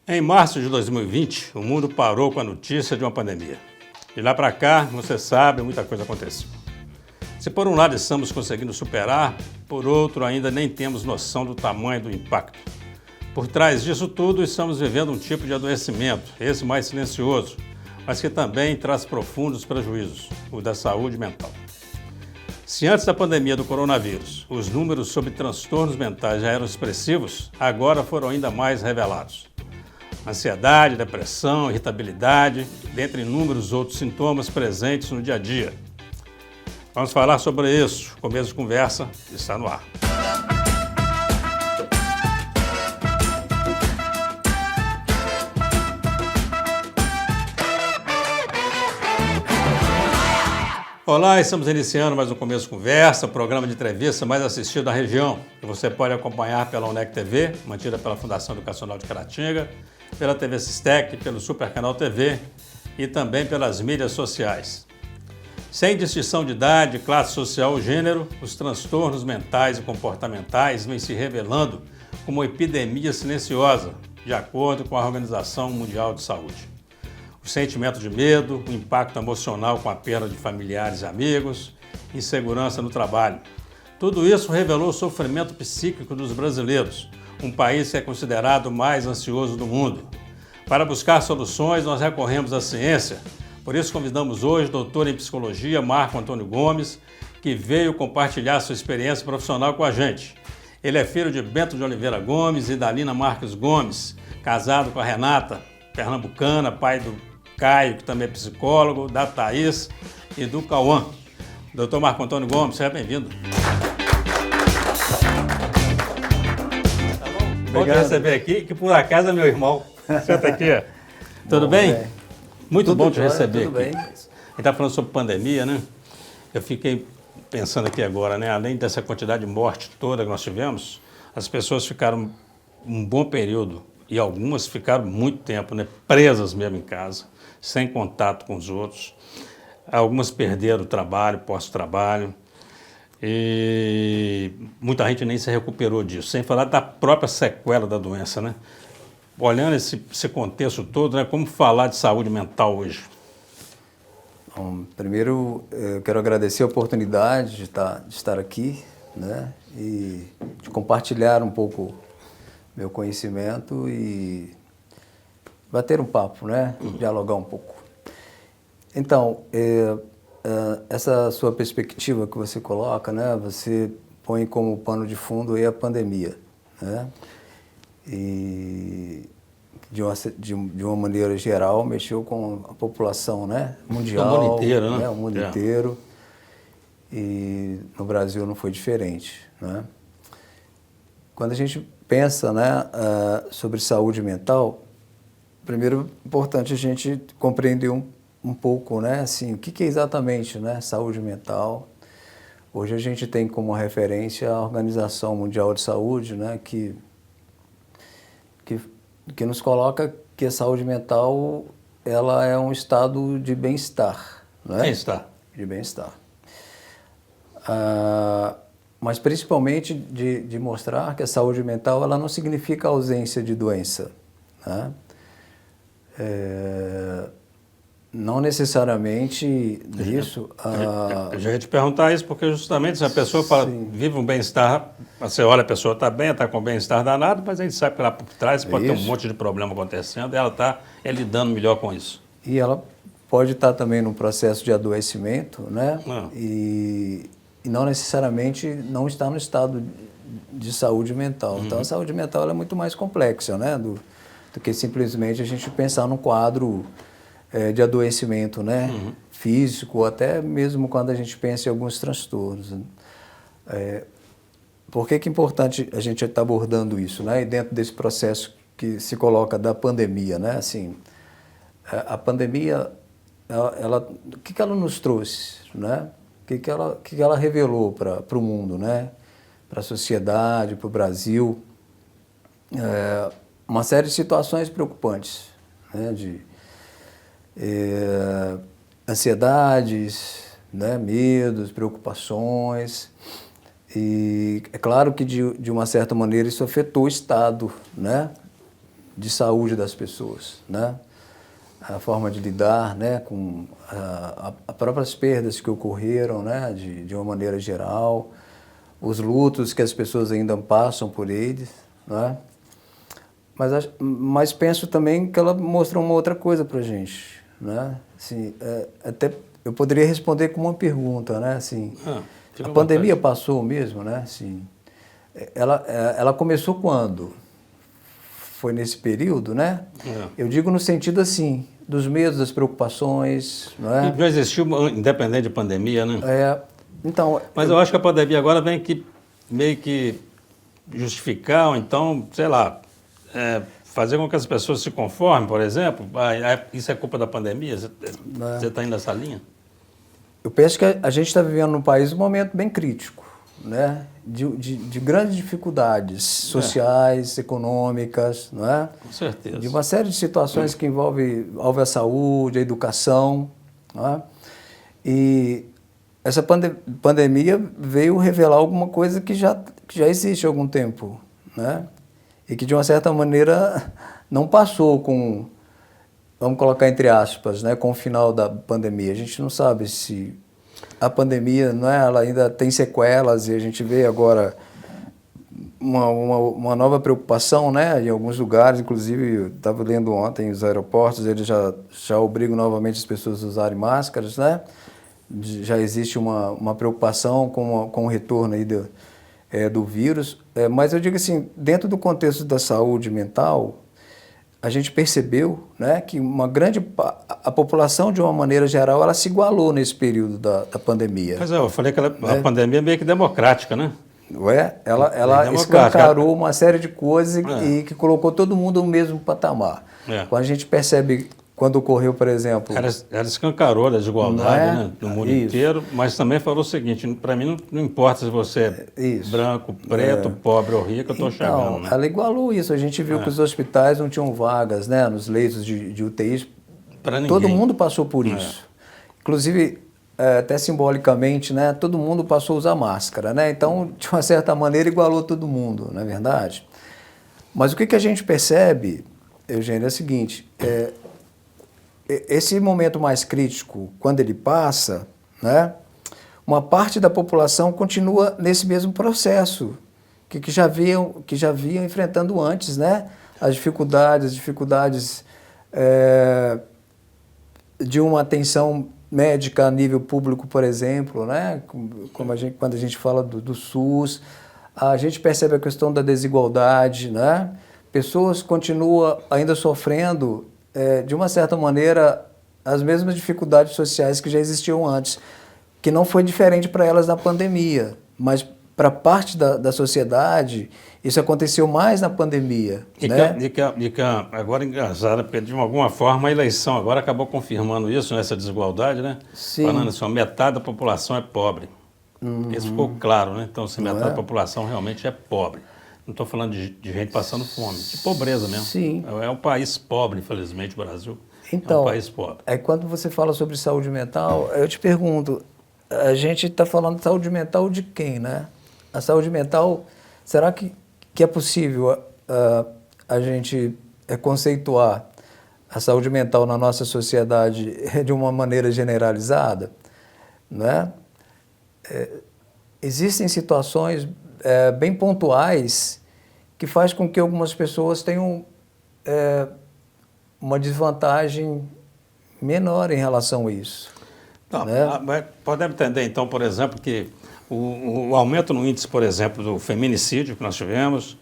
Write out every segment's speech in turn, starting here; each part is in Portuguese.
Em março de 2020, o mundo parou com a notícia de uma pandemia. De lá para cá, você sabe, muita coisa aconteceu. Se por um lado estamos conseguindo superar, por outro ainda nem temos noção do tamanho do impacto. Por trás disso tudo, estamos vivendo um tipo de adoecimento, esse mais silencioso, mas que também traz profundos prejuízos, o da saúde mental. Se antes da pandemia do coronavírus, os números sobre transtornos mentais já eram expressivos, agora foram ainda mais revelados. Ansiedade, depressão, irritabilidade, dentre inúmeros outros sintomas presentes no dia a dia. Vamos falar sobre isso. O Começo de Conversa está no ar. Olá, estamos iniciando mais um Começo de Conversa, programa de entrevista mais assistido da região, que você pode acompanhar pela UNEC TV, mantida pela Fundação Educacional de Caratinga, pela TV Sistec, pelo Super Canal TV e também pelas mídias sociais. Sem distinção de idade, classe social ou gênero, os transtornos mentais e comportamentais vêm se revelando como uma epidemia silenciosa, de acordo com a Organização Mundial de Saúde. O sentimento de medo, o impacto emocional com a perda de familiares e amigos, insegurança no trabalho. Tudo isso revelou o sofrimento psíquico dos brasileiros, um país que é considerado o mais ansioso do mundo. Para buscar soluções, nós recorremos à ciência. Por isso convidamos hoje o doutor em psicologia, Marco Antônio Gomes, que veio compartilhar sua experiência profissional com a gente. Ele é filho de Bento de Oliveira Gomes e Dalina Marques Gomes, casado com a Renata, pernambucana, pai do Caio, que também é psicólogo, da Thaís e do Cauã. Doutor Marco Antônio Gomes, seja bem-vindo. Pode receber aqui, que por acaso é meu irmão. Senta aqui. Tudo bem? Muito bom te receber aqui. Bem. A gente está falando sobre pandemia, né? Eu fiquei pensando aqui agora, né? Além dessa quantidade de morte toda que nós tivemos, as pessoas ficaram um bom período, e algumas ficaram muito tempo, né? Presas mesmo em casa, sem contato com os outros. Algumas perderam o trabalho, pós-trabalho, e muita gente nem se recuperou disso, sem falar da própria sequela da doença, né? Olhando esse contexto todo, né? Como falar de saúde mental hoje? Bom, primeiro, eu quero agradecer a oportunidade de estar aqui, né? E de compartilhar um pouco meu conhecimento e bater um papo, né? Dialogar um pouco. Então, essa sua perspectiva que você coloca, né? Você põe como pano de fundo aí a pandemia, né? E de uma maneira geral mexeu com a população, né? Mundial, o mundo inteiro, né? O mundo inteiro. E no Brasil não foi diferente, né? Quando a gente pensa, né, sobre saúde mental, primeiro é importante a gente compreender um pouco, né, assim, o que é exatamente, né, saúde mental. Hoje a gente tem como referência a Organização Mundial de Saúde, né, que nos coloca que a saúde mental ela é um estado de bem-estar, né? Bem-estar. De bem-estar. Mas principalmente de mostrar que a saúde mental ela não significa ausência de doença, né? Não necessariamente isso. Eu já ia te perguntar isso, porque justamente se a pessoa vive um bem-estar, você olha, a pessoa está bem, está com bem-estar danado, mas a gente sabe que lá por trás pode ter um monte de problema acontecendo e ela está lidando melhor com isso. E ela pode estar também num processo de adoecimento, né? E não necessariamente não está no estado de saúde mental. Então, a saúde mental ela é muito mais complexa, né? Do que simplesmente a gente pensar num quadro de adoecimento, né? Físico, até mesmo quando a gente pensa em alguns transtornos. Por que é importante a gente estar abordando isso, né? E dentro desse processo que se coloca da pandemia, né? Assim, a pandemia, o que ela nos trouxe, né? O que ela revelou para o mundo, né? Para a sociedade, para o Brasil. Uma série de situações preocupantes, né? De ansiedades, né? Medos, preocupações. E é claro que, de uma certa maneira, isso afetou o Estado, né? de saúde das pessoas, né? A forma de lidar, né, com as próprias perdas que ocorreram, né, de uma maneira geral, os lutos que as pessoas ainda passam por eles, né? Mas penso também que ela mostra uma outra coisa para a gente, né? Assim, até eu poderia responder com uma pergunta, né? Assim, a pandemia passou mesmo, né? Assim, ela começou quando? Foi nesse período, né? Eu digo no sentido assim, dos medos, das preocupações, não é? E já existiu, independente de pandemia, né? Então, mas eu acho que a pandemia agora vem que meio que justificar, ou então, sei lá, fazer com que as pessoas se conformem, por exemplo. Isso é culpa da pandemia? Você está indo nessa linha? Eu penso que a gente está vivendo num país um momento bem crítico, né? De grandes dificuldades sociais, econômicas, não é? Com certeza. De uma série de situações que envolve a saúde, a educação, não é? E essa pandemia veio revelar alguma coisa que já existe há algum tempo, né? E que, de uma certa maneira, não passou com, vamos colocar entre aspas, né, com o final da pandemia. A gente não sabe se a pandemia, não é, ela ainda tem sequelas, e a gente vê agora uma nova preocupação, né, em alguns lugares. Inclusive, eu estava lendo ontem, os aeroportos eles já obrigam novamente as pessoas a usarem máscaras, né? Já existe uma preocupação com o retorno aí do vírus. Mas eu digo assim, dentro do contexto da saúde mental, a gente percebeu, né, que a população, de uma maneira geral, ela se igualou nesse período da pandemia. Mas eu falei que a pandemia é meio que democrática, né? Ela escancarou uma série de coisas e que colocou todo mundo no mesmo patamar. Quando a gente percebe, quando ocorreu, por exemplo... Ela escancarou a desigualdade, né, no mundo inteiro, mas também falou o seguinte, para mim não importa se você é branco, preto, pobre ou rico, eu estou chegando. Né? Ela igualou isso. A gente viu que os hospitais não tinham vagas, né, nos leitos de UTIs. Todo mundo passou por isso. Inclusive, até simbolicamente, né, todo mundo passou a usar máscara, né? Então, de uma certa maneira, igualou todo mundo, não é verdade? Mas o que a gente percebe, Eugênio, é o seguinte... esse momento mais crítico, quando ele passa, né, uma parte da população continua nesse mesmo processo que já vinham enfrentando antes, né, as dificuldades de uma atenção médica a nível público, por exemplo, né, quando a gente fala do SUS, a gente percebe a questão da desigualdade, né, pessoas continuam ainda sofrendo de uma certa maneira, as mesmas dificuldades sociais que já existiam antes, que não foi diferente para elas na pandemia, mas para parte da sociedade, isso aconteceu mais na pandemia. Agora engraçado, porque de alguma forma a eleição agora acabou confirmando isso, né, essa desigualdade, né? Sim. Falando assim, metade da população é pobre. Isso ficou claro, né? Então, se metade da população realmente é pobre. Não estou falando de gente passando fome, de pobreza mesmo. Sim. É um país pobre, infelizmente, o Brasil. Então, é um país pobre. Quando você fala sobre saúde mental, eu te pergunto, a gente está falando de saúde mental de quem, né? A saúde mental, será que é possível a gente conceituar a saúde mental na nossa sociedade de uma maneira generalizada? Né? Existem situações bem pontuais que faz com que algumas pessoas tenham uma desvantagem menor em relação a isso. Não, né? Podemos entender, então, por exemplo, que o aumento no índice, por exemplo, do feminicídio que nós tivemos,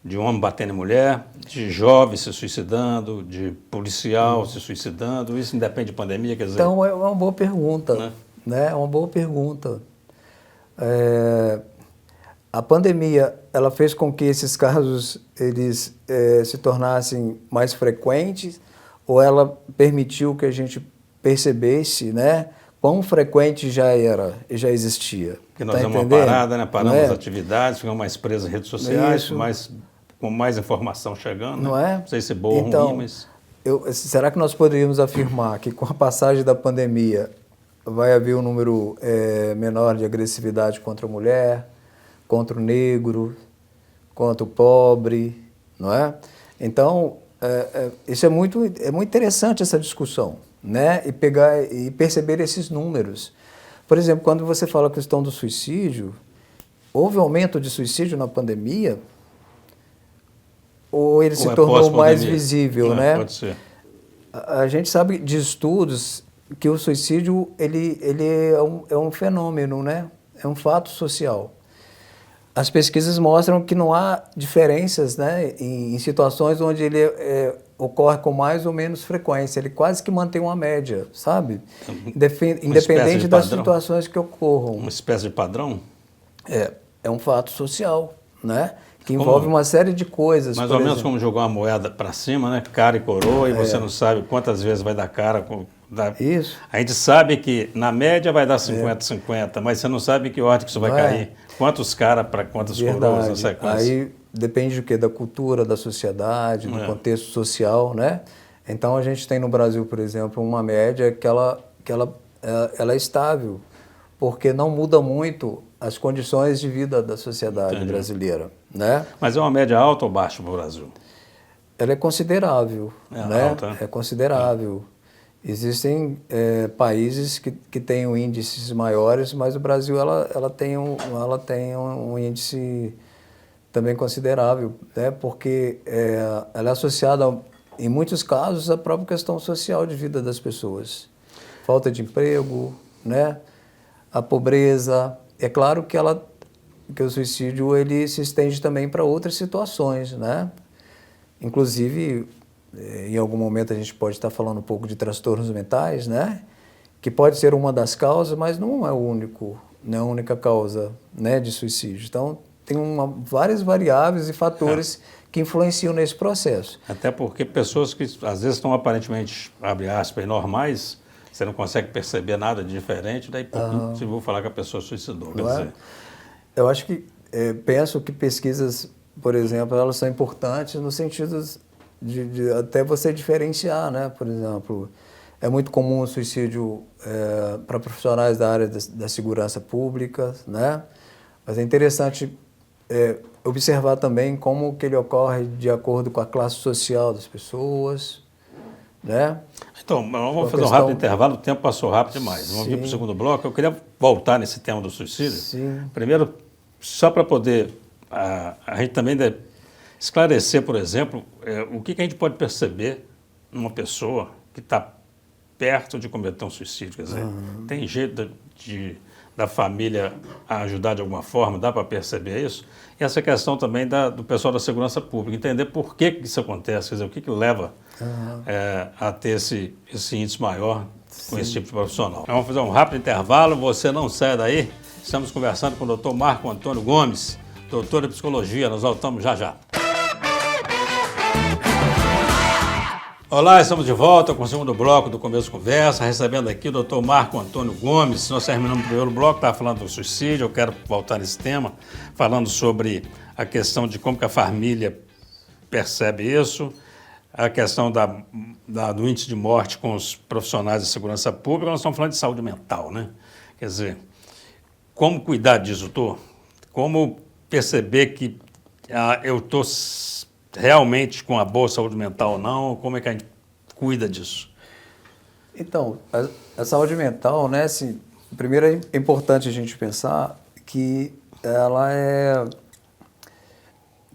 de homem batendo em mulher, de jovens se suicidando, de policial se suicidando, isso independe de pandemia, quer dizer... Então, é uma boa pergunta, né? É uma boa pergunta. A pandemia, ela fez com que esses casos eles se tornassem mais frequentes, ou ela permitiu que a gente percebesse, né, quão frequente já já existia? Porque nós demos uma parada, né? Paramos as atividades, ficamos mais presos em redes sociais, com mais informação chegando. Não é? Não sei se boa ou ruim, mas... será que nós poderíamos afirmar que com a passagem da pandemia vai haver um número menor de agressividade contra a mulher, contra o negro, contra o pobre, não é? Então, isso é muito interessante essa discussão, né? E pegar e perceber esses números. Por exemplo, quando você fala a questão do suicídio, houve aumento de suicídio na pandemia ou ele se tornou mais visível, né? Pode ser. A gente sabe de estudos que o suicídio ele é um fenômeno, né? É um fato social. As pesquisas mostram que não há diferenças, né, em situações onde ele ocorre com mais ou menos frequência. Ele quase que mantém uma média, sabe? Independente das situações que ocorram. Uma espécie de padrão? É um fato social, né? Que envolve uma série de coisas. Mais ou menos como jogar uma moeda para cima, né? Cara e coroa, e você não sabe quantas vezes vai dar cara. Isso. A gente sabe que na média vai dar 50-50, mas você não sabe que ordem que isso vai cair. Quantos caras para quantas coroas na sequência. Aí depende do quê? Da cultura, da sociedade, do contexto social, né? Então a gente tem no Brasil, por exemplo, uma média que ela é estável, porque não muda muito as condições de vida da sociedade brasileira, né? Mas é uma média alta ou baixa para o Brasil? Ela é considerável, né? Alta. É considerável. Existem países que têm índices maiores, mas o Brasil ela tem um índice também considerável, né? Porque ela é associada, em muitos casos, à própria questão social de vida das pessoas. Falta de emprego, né? A pobreza. É claro que o suicídio ele se estende também para outras situações, né? Inclusive, em algum momento a gente pode estar falando um pouco de transtornos mentais, né? Que pode ser uma das causas, mas não é não é a única causa, né, de suicídio. Então, tem várias variáveis e fatores que influenciam nesse processo. Até porque pessoas que às vezes estão aparentemente, abre aspas, normais, você não consegue perceber nada de diferente, daí pouquinho você vai falar que a pessoa suicidou. Quer dizer. Eu acho que, penso que pesquisas, por exemplo, elas são importantes no sentido de até você diferenciar, né? Por exemplo, é muito comum o suicídio para profissionais da área da segurança pública, né? Mas é interessante observar também como que ele ocorre de acordo com a classe social das pessoas, né? Então, vamos fazer um rápido intervalo, o tempo passou rápido demais. Vamos vir para o segundo bloco. Eu queria voltar nesse tema do suicídio. Sim. Primeiro, só para poder a gente também esclarecer, por exemplo, o que a gente pode perceber numa pessoa que está perto de cometer um suicídio. Quer dizer, tem jeito da família a ajudar de alguma forma, dá para perceber isso? E essa questão também do pessoal da segurança pública, entender por que isso acontece, quer dizer, o que leva a ter esse índice maior com esse tipo de profissional. Vamos fazer um rápido intervalo, você não sai daí. Estamos conversando com o Dr. Marco Antônio Gomes, doutor de psicologia. Nós voltamos já já. Olá, estamos de volta com o segundo bloco do Começo Conversa, recebendo aqui o Dr. Marco Antônio Gomes. Nós terminamos o primeiro bloco, estava falando do suicídio, eu quero voltar nesse tema, falando sobre a questão de como que a família percebe isso, a questão do índice de morte com os profissionais de segurança pública. Nós estamos falando de saúde mental, né? Quer dizer, como cuidar disso, doutor? Como perceber que eu estou realmente com a boa saúde mental ou não? Como é que a gente cuida disso? Então, a saúde mental, né, assim, primeiro é importante a gente pensar que ela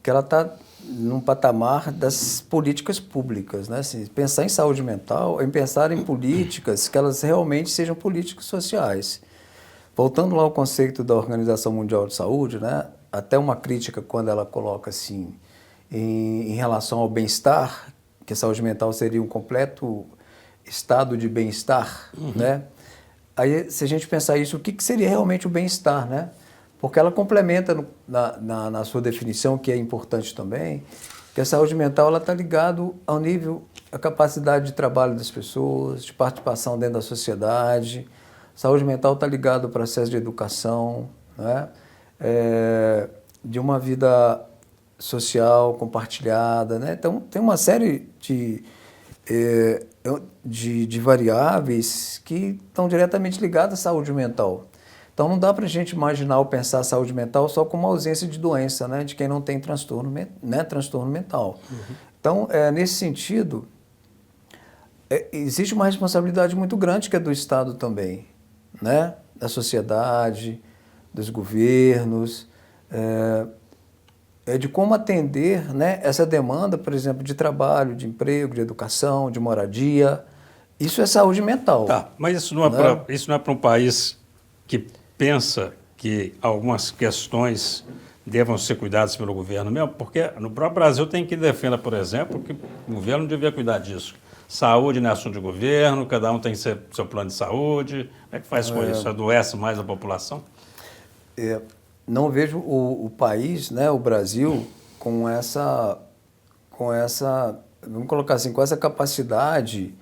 está num patamar das políticas públicas, né? Assim, pensar em saúde mental é pensar em políticas que elas realmente sejam políticas sociais. Voltando lá ao conceito da Organização Mundial de Saúde, né, até uma crítica quando ela coloca assim, em relação ao bem-estar, que a saúde mental seria um completo estado de bem-estar, né? Aí, se a gente pensar isso, o que seria realmente o bem-estar, né? Porque ela complementa na sua definição, que é importante também, que a saúde mental está ligada ao nível, à capacidade de trabalho das pessoas, de participação dentro da sociedade. Saúde mental está ligada ao processo de educação, né? De uma vida social compartilhada, né? Então, tem uma série de variáveis que estão diretamente ligadas à saúde mental. Então, não dá para a gente imaginar ou pensar a saúde mental só como uma ausência de doença, né? De quem não tem transtorno mental. Então, nesse sentido, existe uma responsabilidade muito grande que é do Estado também, né? Da sociedade, dos governos, de como atender, né, essa demanda, por exemplo, de trabalho, de emprego, de educação, de moradia. Isso é saúde mental. Tá, mas isso não é para um país que pensa que algumas questões devam ser cuidadas pelo governo mesmo, porque no próprio Brasil tem que defender, por exemplo, que o governo devia cuidar disso. Saúde não é assunto de governo, cada um tem seu plano de saúde. Como é que faz com isso? Adoece mais a população? Não vejo o país, né, o Brasil, com essa, vamos colocar assim, com essa capacidade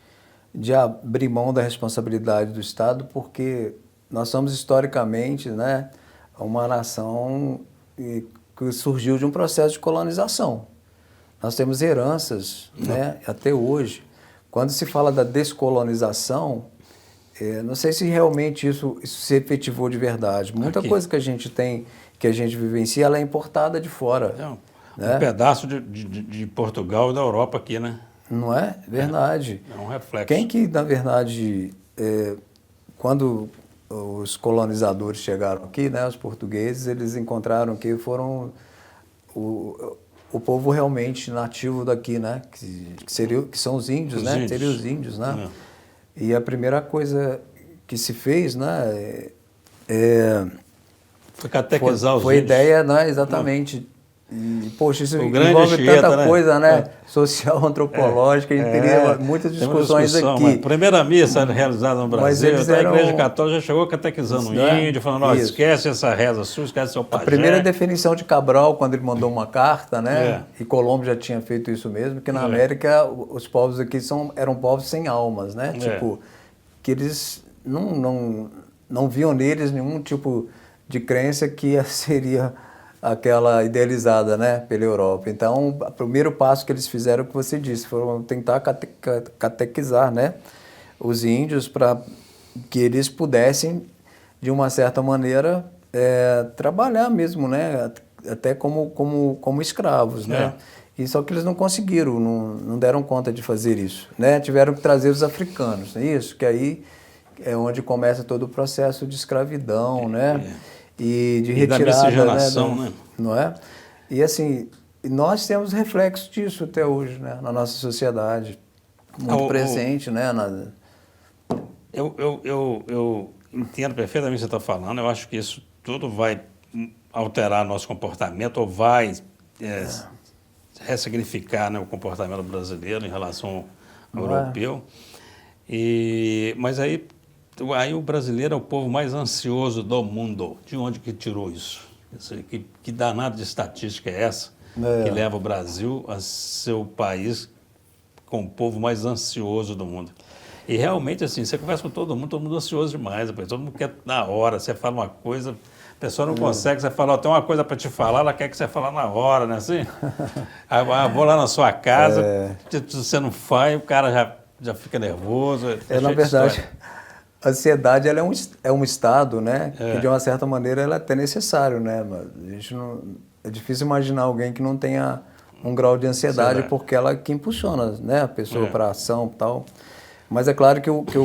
de abrir mão da responsabilidade do Estado, porque nós somos historicamente, né, uma nação que surgiu de um processo de colonização. Nós temos heranças, né, até hoje. Quando se fala da descolonização, não sei se realmente isso se efetivou de verdade. Muita coisa que a gente tem, que a gente vivencia, ela é importada de fora. Um pedaço de Portugal e da Europa aqui, né? Não é? Verdade. É um reflexo. Quem que, na verdade, quando os colonizadores chegaram aqui, né, os portugueses, eles encontraram que foram o povo realmente nativo daqui, né, que são os índios, né? Seriam os índios, né? E a primeira coisa que se fez, né, foi catequizar os índios. Foi ideia, né, exatamente. E, poxa, isso envolve tanta coisa, né? Social, antropológica, a gente teria muitas discussões aqui. A primeira missa realizada no Brasil, a Igreja Católica já chegou catequizando o índio, falando, ó, esquece essa reza sua, esquece seu pajé. A primeira definição de Cabral, quando ele mandou uma carta, né? E Colombo já tinha feito isso mesmo, que na América os povos aqui eram povos sem almas, né? Tipo, que eles não viam neles nenhum tipo de crença que seria aquela idealizada, né, pela Europa. Então, o primeiro passo que eles fizeram, que você disse, foram tentar catequizar, né, os índios para que eles pudessem, de uma certa maneira, trabalhar mesmo, né, até como escravos, né. E só que eles não conseguiram, não deram conta de fazer isso, né. Tiveram que trazer os africanos, não é isso? Que aí é onde começa todo o processo de escravidão, né. E de retirada, da miscigenação, né? Não é? E assim, nós temos reflexo disso até hoje, né? Na nossa sociedade, muito presente, né? Eu entendo perfeitamente o que você está falando. Eu acho que isso tudo vai alterar nosso comportamento ou vai ressignificar, né, o comportamento brasileiro em relação ao europeu. Mas aí o brasileiro é o povo mais ansioso do mundo. De onde que tirou isso? Que danada de estatística é essa que leva o Brasil a ser o país com o povo mais ansioso do mundo? E realmente, assim, você conversa com todo mundo ansioso demais. Todo mundo quer na hora. Você fala uma coisa, a pessoa não consegue. Você fala, tem uma coisa para te falar, ela quer que você fale na hora, né? Assim? Vou lá na sua casa, você não faz, o cara já fica nervoso. Na verdade, a ansiedade ela é um estado, né, que de uma certa maneira ela é até necessário, né, mas a gente é difícil imaginar alguém que não tenha um grau de ansiedade, porque ela que impulsiona, né, a pessoa para a ação e tal. Mas é claro que o que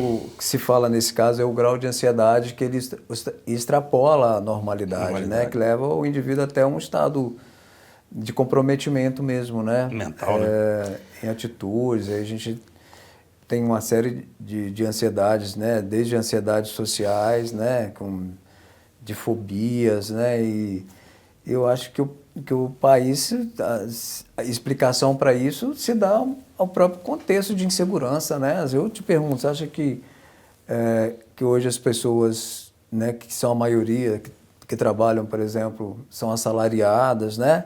se fala nesse caso é o grau de ansiedade que ele extrapola a normalidade, né, que leva o indivíduo até um estado de comprometimento mesmo, né, mental, né? Em atitudes. Aí a gente tem uma série de ansiedades, né? Desde ansiedades sociais, né? De fobias, né? E eu acho que o país, a explicação para isso se dá ao próprio contexto de insegurança, né? Eu te pergunto, você acha que hoje as pessoas, né, que são a maioria, que trabalham, por exemplo, são assalariadas, né?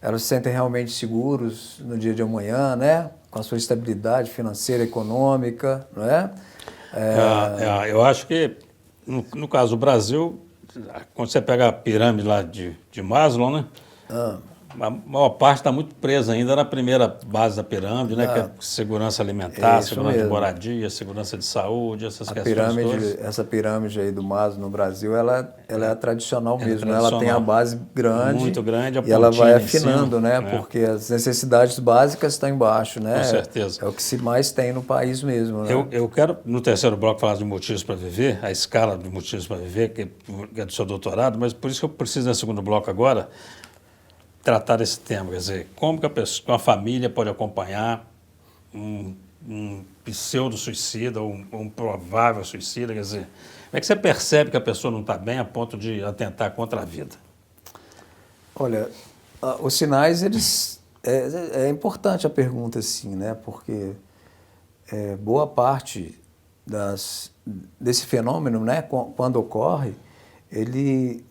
Elas se sentem realmente seguros no dia de amanhã, né? Com a sua estabilidade financeira, econômica, não é? Eu acho que, no caso do Brasil, quando você pega a pirâmide lá de Maslow, né? a maior parte está muito presa ainda na primeira base da pirâmide, né? Que é segurança alimentar, segurança de moradia, segurança de saúde, essas questões todas. Essa pirâmide aí do Maslow no Brasil, ela é a tradicional mesmo, né? Ela tem a base grande, muito grande, e ela vai afinando, cima, né? Porque as necessidades básicas estão embaixo, né? Com certeza. É o que se mais tem no país mesmo, né? Eu quero, no terceiro bloco, falar de motivos para viver, a escala de motivos para viver, que é do seu doutorado, mas por isso que eu preciso, no segundo bloco agora, tratar desse tema, quer dizer, como que uma família pode acompanhar um pseudo-suicida ou um provável suicida, quer dizer, como é que você percebe que a pessoa não está bem a ponto de atentar contra a vida? Olha, os sinais, eles... É importante a pergunta, assim, né? Porque boa parte desse fenômeno, né, quando ocorre, ele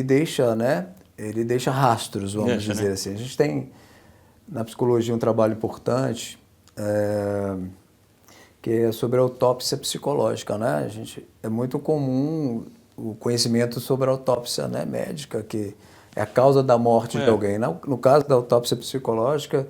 deixa, né? Ele deixa rastros, vamos dizer, né? Assim. A gente tem, na psicologia, um trabalho importante que é sobre a autópsia psicológica, né? É muito comum o conhecimento sobre a autópsia, né, médica, que é a causa da morte de alguém. No caso da autópsia psicológica,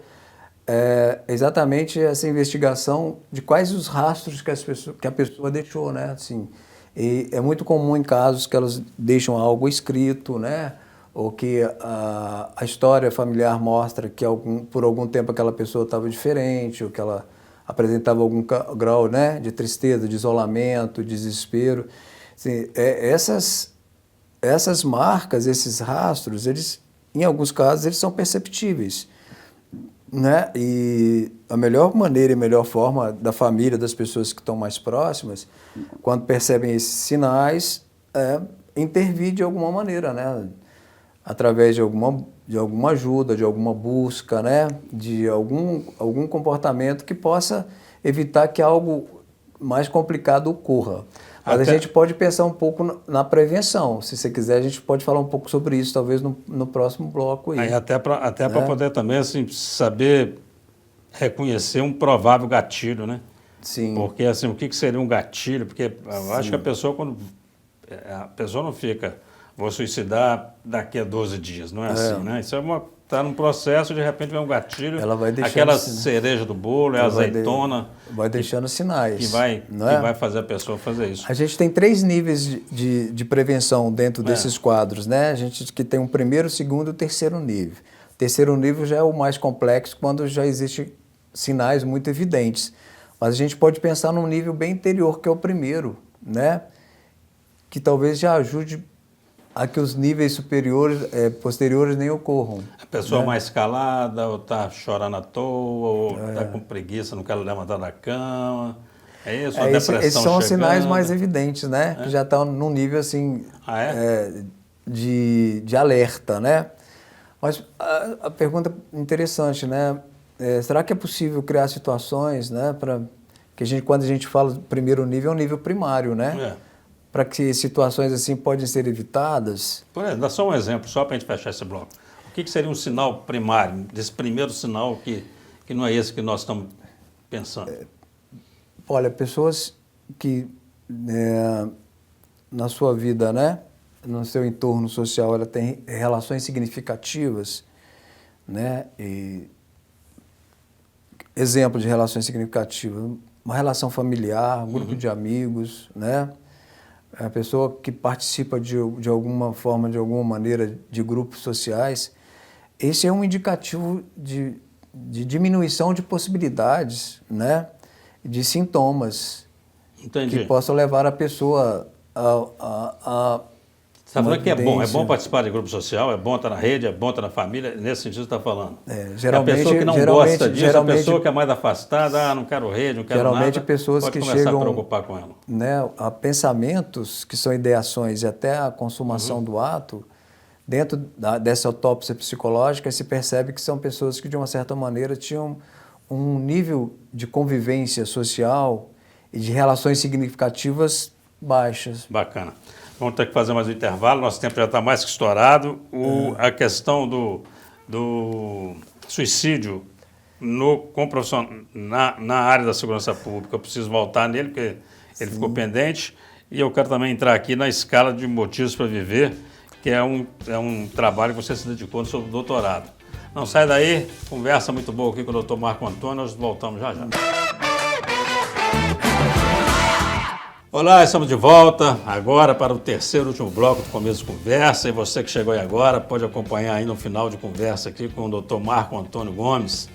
é exatamente essa investigação de quais os rastros que a pessoa deixou, né? Assim, e é muito comum em casos que elas deixam algo escrito, né? Ou que a história familiar mostra que por algum tempo aquela pessoa estava diferente, ou que ela apresentava algum grau, né, de tristeza, de isolamento, desespero. Assim, essas marcas, esses rastros, eles, em alguns casos, eles são perceptíveis, né? E a melhor maneira e melhor forma da família, das pessoas que estão mais próximas, quando percebem esses sinais, é intervir de alguma maneira, né? Através de alguma ajuda, de alguma busca, né? De algum comportamento que possa evitar que algo mais complicado ocorra. Mas a gente pode pensar um pouco na prevenção. Se você quiser, a gente pode falar um pouco sobre isso, talvez no próximo bloco. Aí até para poder também assim, saber reconhecer um provável gatilho, né? Sim. Porque assim, o que seria um gatilho? Porque eu acho que a pessoa não fica... Vou suicidar daqui a 12 dias, não é assim, né? Isso está num processo, de repente vem um gatilho, ela vai aquela cereja do bolo, a azeitona. Vai deixando sinais. Que vai fazer a pessoa fazer isso. A gente tem 3 níveis de prevenção dentro desses quadros, né? A gente que tem um primeiro, segundo e terceiro nível. O terceiro nível já é o mais complexo, quando já existem sinais muito evidentes. Mas a gente pode pensar num nível bem anterior, que é o primeiro, né? Que talvez já ajude a que os níveis posteriores nem ocorram. A pessoa mais calada, ou está chorando à toa, ou está com preguiça, não quer levantar da cama. É isso, a depressão esses são os chegando. Sinais mais evidentes, né? Que já estão num nível assim de alerta, né? Mas a pergunta interessante, né? Será que é possível criar situações, né? Quando a gente fala do primeiro nível, é um nível primário, né? Para que situações assim podem ser evitadas? Por exemplo, dá só um exemplo, só para a gente fechar esse bloco. O que seria um sinal primário, desse primeiro sinal que não é esse que nós estamos pensando? Olha, pessoas que na sua vida, né, no seu entorno social, ela tem relações significativas, né? Exemplo de relações significativas, uma relação familiar, um grupo de amigos, né? A pessoa que participa de alguma forma, de alguma maneira, de grupos sociais, esse é um indicativo de diminuição de possibilidades, né? De sintomas. Entendi. Que possam levar a pessoa a Você está falando que é bom participar de grupo social, é bom estar na rede, é bom estar na família, nesse sentido você está falando. Geralmente, a pessoa que não gosta disso, a pessoa que é mais afastada, não quero rede, não quero geralmente nada, pessoas pode que começar chegam, a preocupar com ela. Né, a pensamentos que são ideações e até a consumação do ato, dentro dessa autópsia psicológica, se percebe que são pessoas que, de uma certa maneira, tinham um nível de convivência social e de relações significativas baixas. Bacana. Vamos ter que fazer mais um intervalo, nosso tempo já está mais que estourado. A questão do suicídio na área da segurança pública, eu preciso voltar nele, porque ele ficou pendente. E eu quero também entrar aqui na escala de motivos para viver, que é um trabalho que você se dedicou no seu doutorado. Não sai daí, conversa muito boa aqui com o doutor Marco Antônio, nós voltamos já já. Olá, estamos de volta agora para o terceiro e último bloco do Começo de Conversa, e você que chegou aí agora pode acompanhar aí no final de conversa aqui com o doutor Marco Antônio Gomes,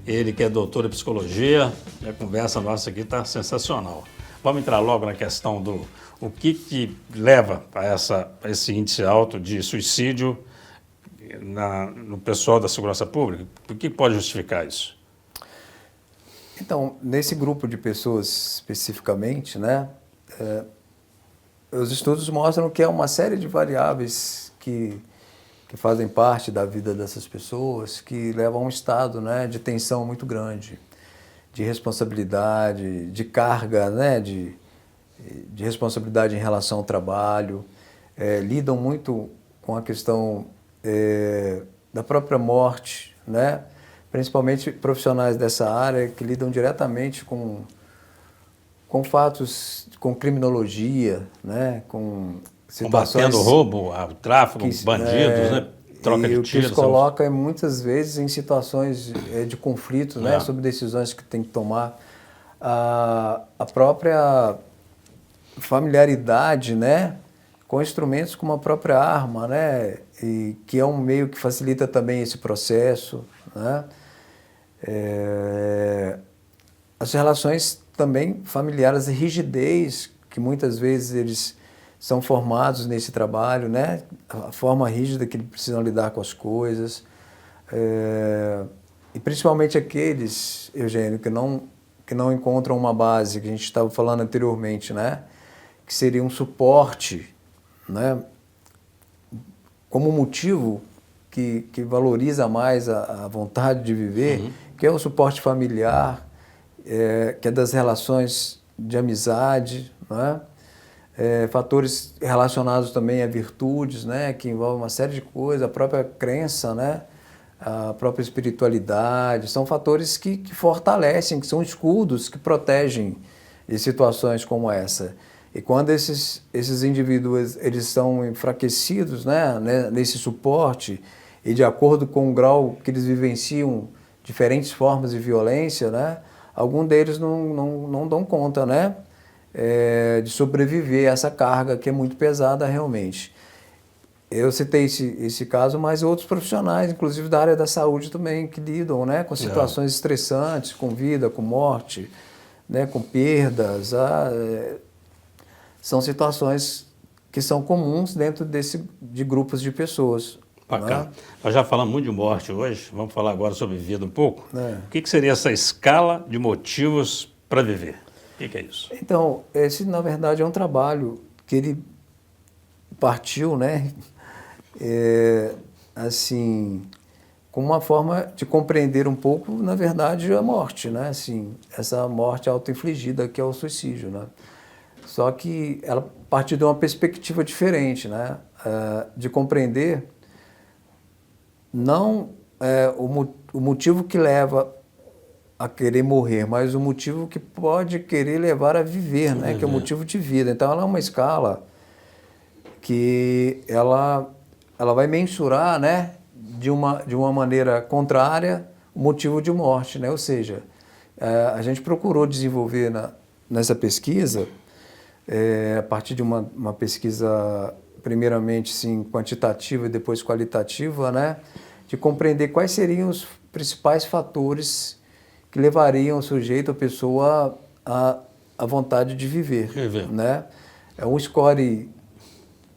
ele que é doutor em psicologia, e a conversa nossa aqui está sensacional. Vamos entrar logo na questão do o que leva a esse índice alto de suicídio no pessoal da segurança pública. O que pode justificar isso? Então, nesse grupo de pessoas especificamente, né, os estudos mostram que é uma série de variáveis que fazem parte da vida dessas pessoas, que levam a um estado, né, de tensão muito grande, de responsabilidade, de carga, né, de responsabilidade em relação ao trabalho, lidam muito com a questão da própria morte, né, principalmente profissionais dessa área que lidam diretamente com fatos, com criminologia, né, com situações... Combatendo o roubo, o tráfico, bandidos, né, troca de tiros. O que os coloca muitas vezes em situações de conflito, né, sobre decisões que tem que tomar. A própria familiaridade, né, com instrumentos como a própria arma, né, e que é um meio que facilita também esse processo, né. As relações também familiares, a rigidez que muitas vezes eles são formados nesse trabalho, né? A forma rígida que eles precisam lidar com as coisas. E principalmente aqueles, Eugênio, que não encontram uma base, que a gente estava falando anteriormente, né? Que seria um suporte, né? Como motivo que valoriza mais a vontade de viver, que é o suporte familiar, que é das relações de amizade, né? Fatores relacionados também a virtudes, né? Que envolvem uma série de coisas, a própria crença, né? A própria espiritualidade, são fatores que fortalecem, que são escudos que protegem de situações como essa. E quando esses indivíduos eles são enfraquecidos, né? Nesse suporte e de acordo com o grau que eles vivenciam diferentes formas de violência, né? Alguns deles não dão conta, né, de sobreviver a essa carga que é muito pesada realmente. Eu citei esse caso, mas outros profissionais, inclusive da área da saúde também, que lidam, né, com situações estressantes, com vida, com morte, né, com perdas. São situações que são comuns dentro de grupos de pessoas. Bacana. Né? Nós já falamos muito de morte hoje, vamos falar agora sobre vida um pouco. O que seria essa escala de motivos para viver? O que é isso? Então, esse na verdade é um trabalho que ele partiu, né, assim, com uma forma de compreender um pouco, na verdade, a morte, né, assim, essa morte auto-infligida que é o suicídio, né. Só que ela partiu de uma perspectiva diferente, né, de compreender não o motivo que leva a querer morrer, mas o motivo que pode querer levar a viver, né? Que é o motivo de vida. Então, ela é uma escala que ela vai mensurar, né? De uma maneira contrária o motivo de morte, né? Ou seja, a gente procurou desenvolver nessa pesquisa, a partir de uma pesquisa primeiramente sim, quantitativa e depois qualitativa, né? De compreender quais seriam os principais fatores que levariam o sujeito, a pessoa, à vontade de viver. Né? Um score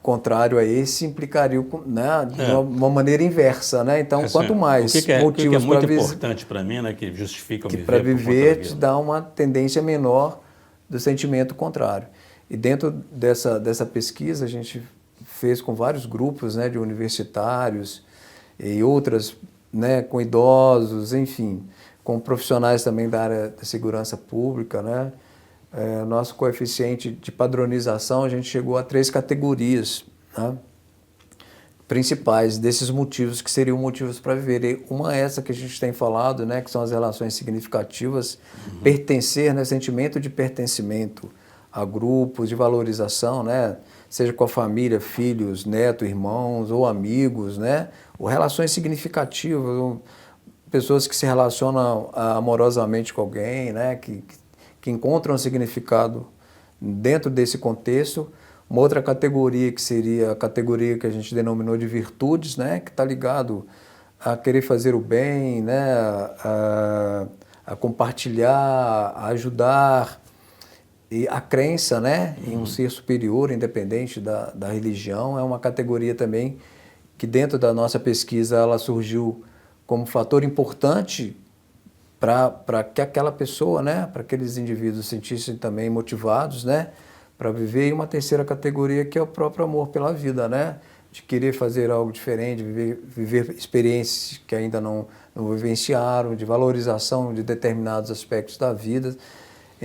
contrário a esse implicaria, né, de uma maneira inversa. Né? Então, quanto mais motivos para viver... O que é muito importante para mim, né, que justifica o viver... Para viver te dá uma tendência menor do sentimento contrário. E dentro dessa pesquisa, a gente fez com vários grupos, né, de universitários e outras, né, com idosos, enfim, com profissionais também da área da segurança pública, né? Nosso coeficiente de padronização, a gente chegou a 3 categorias, né, principais desses motivos que seriam motivos para viver. E uma é essa que a gente tem falado, né, que são as relações significativas, pertencer, né, sentimento de pertencimento a grupos de valorização, né? Seja com a família, filhos, netos, irmãos ou amigos, né? Ou relações significativas, ou pessoas que se relacionam amorosamente com alguém, né? Que encontram significado dentro desse contexto. Uma outra categoria que seria a categoria que a gente denominou de virtudes, né? Que está ligado a querer fazer o bem, né? A compartilhar, a ajudar. E a crença, né, em um ser superior, independente da religião, é uma categoria também que dentro da nossa pesquisa ela surgiu como fator importante para que aquela pessoa, né, para aqueles indivíduos se sentissem também motivados, né, para viver. E uma terceira categoria que é o próprio amor pela vida, né, de querer fazer algo diferente, viver experiências que ainda não vivenciaram, de valorização de determinados aspectos da vida.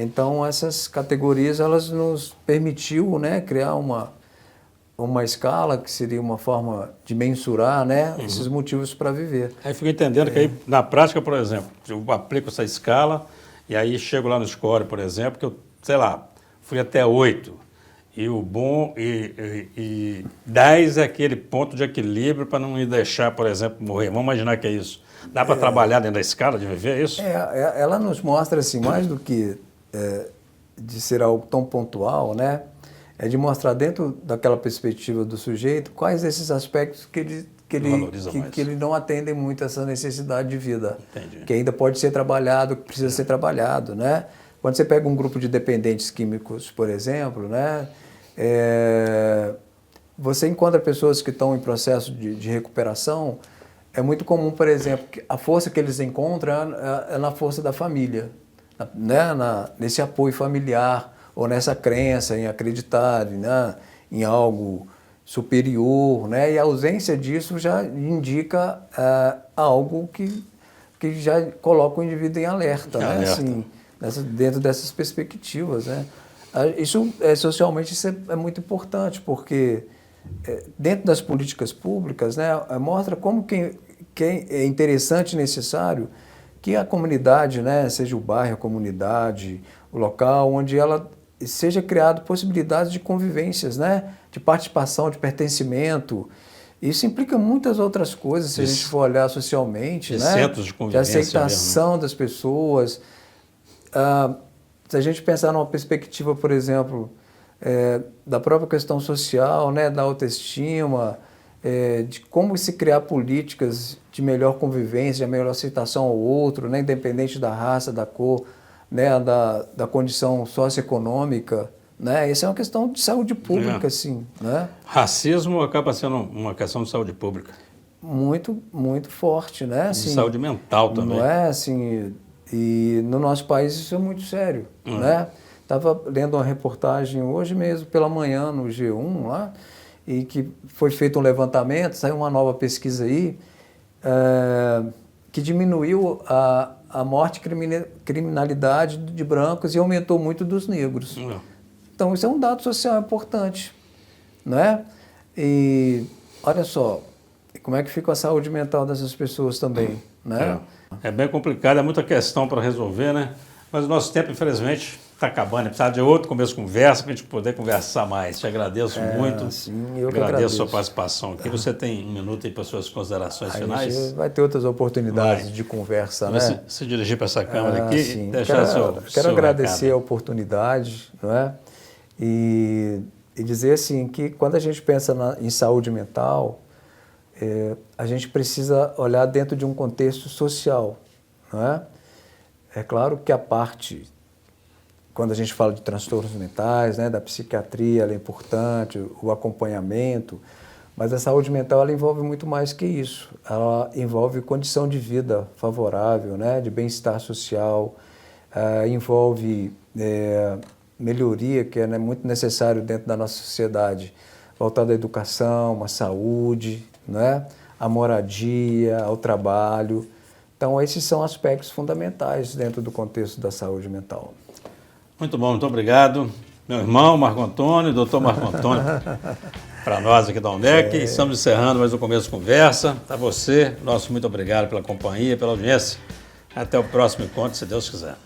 Então, essas categorias, elas nos permitiu, né, criar uma escala que seria uma forma de mensurar, né, esses motivos para viver. Aí fico entendendo que aí, na prática, por exemplo, eu aplico essa escala e aí chego lá no score, por exemplo, que eu, sei lá, fui até 8. E o bom, e 10 é aquele ponto de equilíbrio para não me deixar, por exemplo, morrer. Vamos imaginar que é isso. Dá para trabalhar dentro da escala de viver, é isso? Ela nos mostra, assim, mais do que de ser algo tão pontual, né? É de mostrar dentro daquela perspectiva do sujeito quais esses aspectos que ele não atendem muito essa necessidade de vida. Entendi. Que ainda pode ser trabalhado, que precisa ser trabalhado, né? Quando você pega um grupo de dependentes químicos, por exemplo, né? Você encontra pessoas que estão em processo de recuperação. É muito comum, por exemplo, que a força que eles encontram é na força da família, né? Nesse apoio familiar ou nessa crença em acreditar, né? Em algo superior, né? E a ausência disso já indica algo que já coloca o indivíduo em alerta, né? Assim, dentro dessas perspectivas, né? Isso socialmente isso é muito importante, porque dentro das políticas públicas, né, mostra como que é interessante e necessário que a comunidade, né, seja o bairro, a comunidade, o local, onde ela seja criado possibilidades de convivências, né, de participação, de pertencimento. Isso implica muitas outras coisas, se a gente for olhar socialmente, né, centros de convivência, de aceitação mesmo das pessoas. Se a gente pensar numa perspectiva, por exemplo, da própria questão social, né, da autoestima, de como se criar políticas de melhor convivência, de melhor aceitação ao outro, né, independente da raça, da cor, né, da condição socioeconômica, né, essa é uma questão de saúde pública, assim, né? Racismo acaba sendo uma questão de saúde pública. Muito, muito forte, né? Assim, de saúde mental também. Não é assim, e no nosso país isso é muito sério, né? Estava lendo uma reportagem hoje mesmo, pela manhã, no G1 lá, e que foi feito um levantamento, saiu uma nova pesquisa aí, que diminuiu a morte e criminalidade de brancos e aumentou muito dos negros. Então, isso é um dado social importante, né? E olha só, como é que fica a saúde mental dessas pessoas também, né? É bem complicado, é muita questão para resolver, né? Mas o nosso tempo, infelizmente, está acabando. Precisa de outro começo de conversa para a gente poder conversar mais. Te agradeço muito. Sim, eu agradeço a sua participação aqui. Você tem um minuto aí para suas considerações finais? A gente vai ter outras oportunidades de conversa, né? Se dirigir para essa câmera aqui e deixar quero agradecer recado. A oportunidade, não é? E dizer assim que quando a gente pensa em saúde mental, a gente precisa olhar dentro de um contexto social, não é? É claro que a parte, quando a gente fala de transtornos mentais, né, da psiquiatria, ela é importante, o acompanhamento, mas a saúde mental ela envolve muito mais que isso. Ela envolve condição de vida favorável, né, de bem-estar social, envolve melhoria, que é muito necessário dentro da nossa sociedade, voltada à educação, à saúde, né, à moradia, ao trabalho. Então, esses são aspectos fundamentais dentro do contexto da saúde mental. Muito bom, muito obrigado. Meu irmão Marco Antônio, doutor Marco Antônio, para nós aqui da UNEC. Estamos encerrando mais um Começo de Conversa. Para você, nosso muito obrigado pela companhia, pela audiência. Até o próximo encontro, se Deus quiser.